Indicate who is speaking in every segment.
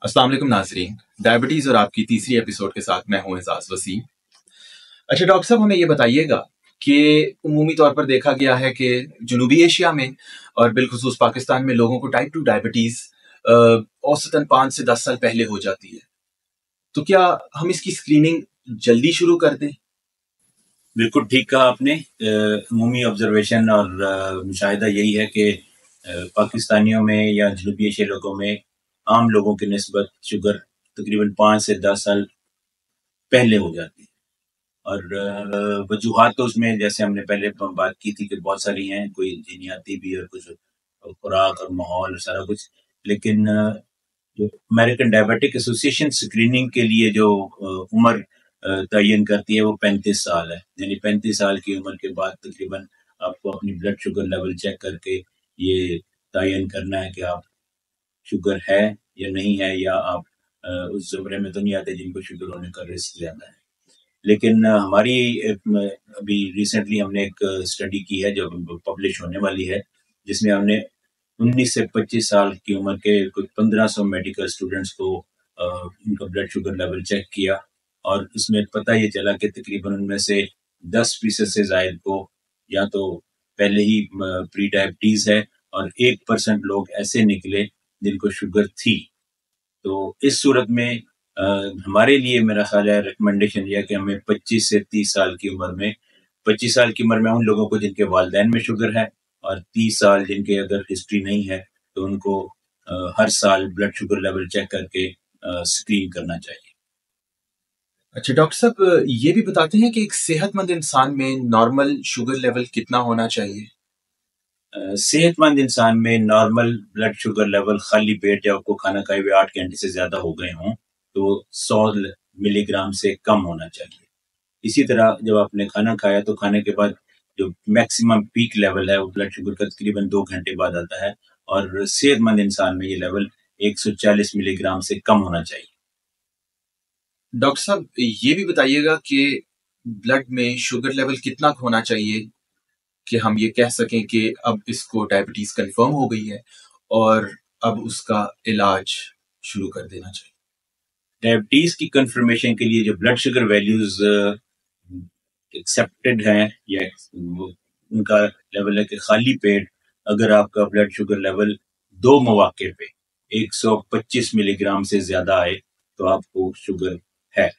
Speaker 1: अस्सलाम वालेकुम नाज़रीन, डायबिटीज़ और आपकी तीसरी एपिसोड के साथ मैं हूं एजाज वसीम। अच्छा डॉक्टर साहब, हमें ये बताइएगा कि उमूमी तौर पर देखा गया है कि जनूबी एशिया में और बिलखुसूस पाकिस्तान में लोगों को टाइप 2 डायबिटीज़ औसतन 5 से 10 साल पहले हो जाती है। तो क्या हम इसकी स्क्रीनिंग जल्दी शुरू कर दें?
Speaker 2: बिल्कुल ठीक कहा आपने। अमूमी ऑब्जर्वेशन और मुशाहिदा यही है कि पाकिस्तानियों में या जनूबी एशिया लोगों में आम लोगों की निस्बत शुगर तकरीबन 5 से 10 साल पहले हो जाती है। और वजूहात तो उसमें जैसे हमने पहले बात की थी कि बहुत सारी हैं, कोई जीनियाती भी और कुछ खुराक और माहौल और सारा कुछ। लेकिन जो अमेरिकन डायबिटिक एसोसिएशन स्क्रीनिंग के लिए जो उम्र तयन करती है वो 35 साल है। यानी 35 साल की उम्र के बाद तकरीबन आपको अपनी ब्लड शुगर लेवल चेक करके ये तयन करना है कि आप शुगर है या नहीं है, या आप उस ज़ुमरे में तो नहीं आते जिनको शुगर होने का रिस्क ज़्यादा है। लेकिन हमारी अभी रिसेंटली हमने एक स्टडी की है जो पब्लिश होने वाली है, जिसमें हमने 19 से 25 साल की उम्र के कुछ 1500 मेडिकल स्टूडेंट्स को उनका ब्लड शुगर लेवल चेक किया, और इसमें पता ये चला कि तकरीबन उनमें से 10% से ज़ायद को या तो पहले ही प्री डायबिटीज़ है, और 1% लोग ऐसे निकले जिनको शुगर थी। तो इस सूरत में हमारे लिए मेरा ख्याल है रिकमेंडेशन यह कि हमें 25 से 30 साल की उम्र में 25 साल की उम्र में उन लोगों को जिनके वालिदैन में शुगर है, और 30 साल जिनके अगर हिस्ट्री नहीं है तो उनको हर साल ब्लड शुगर लेवल चेक करके स्क्रीन करना चाहिए।
Speaker 1: अच्छा डॉक्टर साहब, ये भी बताते हैं कि एक सेहतमंद इंसान में नॉर्मल शुगर लेवल कितना होना चाहिए?
Speaker 2: सेहतमंद इंसान में नॉर्मल ब्लड शुगर लेवल खाली पेट जब आपको खाना खाए हुए 8 घंटे से ज़्यादा हो गए हों तो 100 मिलीग्राम से कम होना चाहिए। इसी तरह जब आपने खाना खाया तो खाने के बाद जो मैक्सिमम पीक लेवल है वो ब्लड शुगर का तकरीबन 2 घंटे बाद आता है, और सेहतमंद इंसान में ये लेवल 140 मिलीग्राम से कम होना चाहिए।
Speaker 1: डॉक्टर साहब, ये भी बताइएगा कि ब्लड में शुगर लेवल कितना होना चाहिए कि हम ये कह सकें कि अब इसको डायबिटीज कंफर्म हो गई है और अब उसका इलाज शुरू कर देना चाहिए।
Speaker 2: डायबिटीज की कंफर्मेशन के लिए जो ब्लड शुगर वैल्यूज एक्सेप्टेड हैं या उनका लेवल है कि खाली पेट अगर आपका ब्लड शुगर लेवल 2 मौके पे 125 मिलीग्राम से ज्यादा आए तो आपको शुगर है,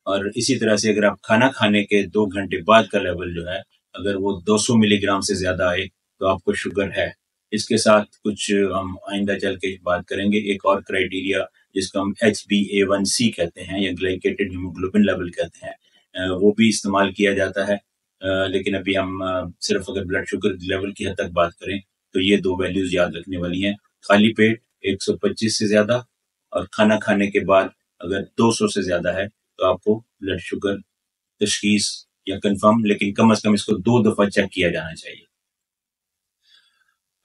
Speaker 2: और इसी तरह से अगर आप खाना खाने के 2 घंटे बाद का लेवल जो है अगर वो 200 मिलीग्राम से ज्यादा आए तो आपको शुगर है। इसके साथ कुछ हम आइंदा चल के बात करेंगे एक और क्राइटेरिया जिसको हम HbA1c कहते हैं या ग्लाइकेटेड हीमोग्लोबिन लेवल कहते हैं, वो भी इस्तेमाल किया जाता है। लेकिन अभी हम सिर्फ अगर ब्लड शुगर लेवल की हद तक बात करें तो ये 2 वैल्यूज याद रखने वाली हैं। खाली पेट 125 से ज्यादा, और खाना खाने के बाद अगर 200 से ज्यादा है तो आपको ब्लड शुगर तशखीस या कंफर्म, लेकिन कम से कम इसको 2 दफा चेक किया जाना चाहिए।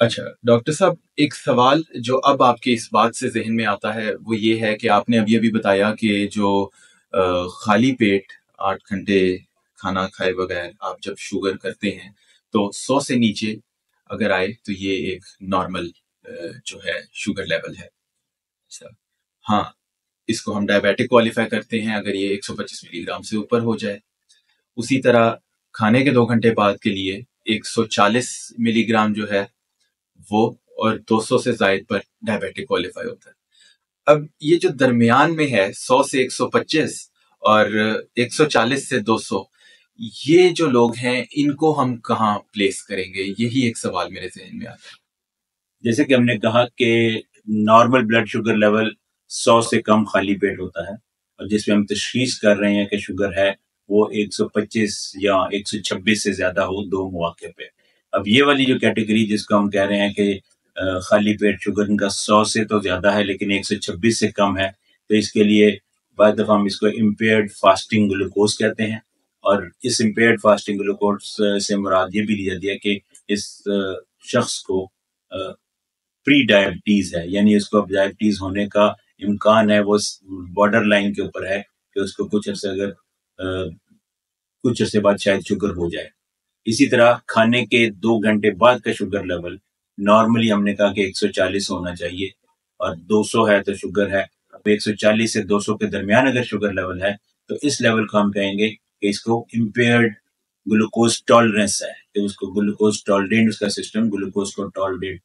Speaker 1: अच्छा डॉक्टर साहब, एक सवाल जो अब आपके इस बात से जहन में आता है वो ये है कि आपने अभी बताया कि जो खाली पेट 8 घंटे खाना खाए बगैर आप जब शुगर करते हैं तो 100 से नीचे अगर आए तो ये एक नॉर्मल जो है शुगर लेवल है। अच्छा, हाँ, इसको हम डायबिटिक क्वालिफाई करते हैं अगर ये 125 मिलीग्राम से ऊपर हो जाए। उसी तरह खाने के 2 घंटे बाद के लिए 140 मिलीग्राम जो है वो, और 200 से जायद पर डायबिटिक क्वालिफाई होता है। अब ये जो दरमियान में है 100 से 125 और 140 से 200, ये जो लोग हैं इनको हम कहाँ प्लेस करेंगे? यही एक सवाल मेरे जहन में आता है।
Speaker 2: जैसे कि हमने कहा कि नॉर्मल ब्लड शुगर लेवल 100 से कम खाली पेट होता है, और जिसमें हम तशखीस कर रहे हैं कि शुगर है वो 125 या 126 से ज्यादा हो 2 मौके पे। अब ये वाली जो कैटेगरी जिसको हम कह रहे हैं कि खाली पेट शुगर इनका 100 से तो ज्यादा है लेकिन 126 से कम है, तो इसके लिए बाद दफा हम इसको इम्पेयर्ड फास्टिंग ग्लूकोज कहते हैं। और इस इम्पेयर्ड फास्टिंग ग्लूकोज से मुराद ये भी लिया दिया कि इस शख्स को प्री डायबिटीज है, यानी उसको अब डायबिटीज होने का इम्कान है, वो बॉर्डर लाइन के ऊपर है कि उसको कुछ अर्से बाद शायद शुगर हो जाए। इसी तरह खाने के 2 घंटे बाद का शुगर लेवल नॉर्मली हमने कहा कि 140 होना चाहिए, और 200 है तो शुगर है, 140 سے 200 کے درمیان اگر شوگر لیول ہے تو اس لیول کو ہم کہیں گے کہ اس کو امپیئرڈ گلوکوز ٹالرنس ہے، کہ اس کو گلوکوز ٹالریٹ، اس کا سسٹم گلوکوز کو ٹالریٹ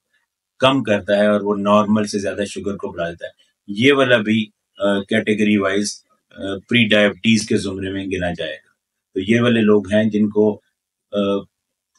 Speaker 2: کم کرتا ہے اور وہ نارمل سے زیادہ شوگر کو بڑھا دیتا ہے۔ یہ والا بھی کیٹیگری وائز پری ڈائبٹیز کے زمرے میں گنا جائے گا۔ تو یہ والے لوگ ہیں جن کو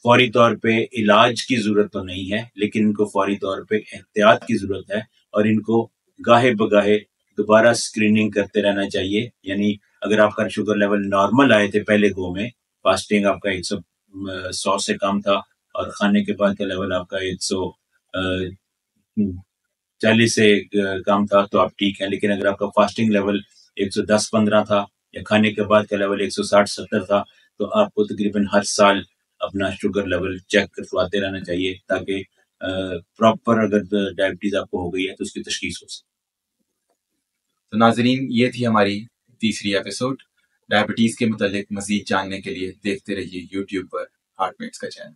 Speaker 2: فوری طور پہ علاج کی ضرورت تو نہیں ہے، لیکن ان کو فوری طور پہ احتیاط کی ضرورت ہے، اور ان کو گاہے بگاہے دوبارہ اسکریننگ کرتے رہنا چاہیے۔ یعنی اگر آپ کا شوگر لیول نارمل آئے تھے پہلے گو میں، فاسٹنگ آپ کا 100 سے کم تھا اور کھانے کے بعد کا لیول آپ کا 140 سے کم تھا، تو آپ ٹھیک ہیں۔ لیکن اگر آپ کا فاسٹنگ لیول 110-15 تھا یا کھانے کے بعد کا لیول 160-70 تھا، تو آپ کو تقریباً ہر سال اپنا شوگر لیول چیک کرواتے رہنا چاہیے، تاکہ پراپر اگر ڈائبٹیز آپ کو ہو گئی ہے تو اس کی تشخیص ہو سکے۔
Speaker 1: تو ناظرین، یہ تھی ہماری تیسری ایپیسوڈ۔ ڈائبٹیز کے متعلق مزید جاننے کے لیے دیکھتے رہیے یوٹیوب پر ہارٹ میٹس کا چینل۔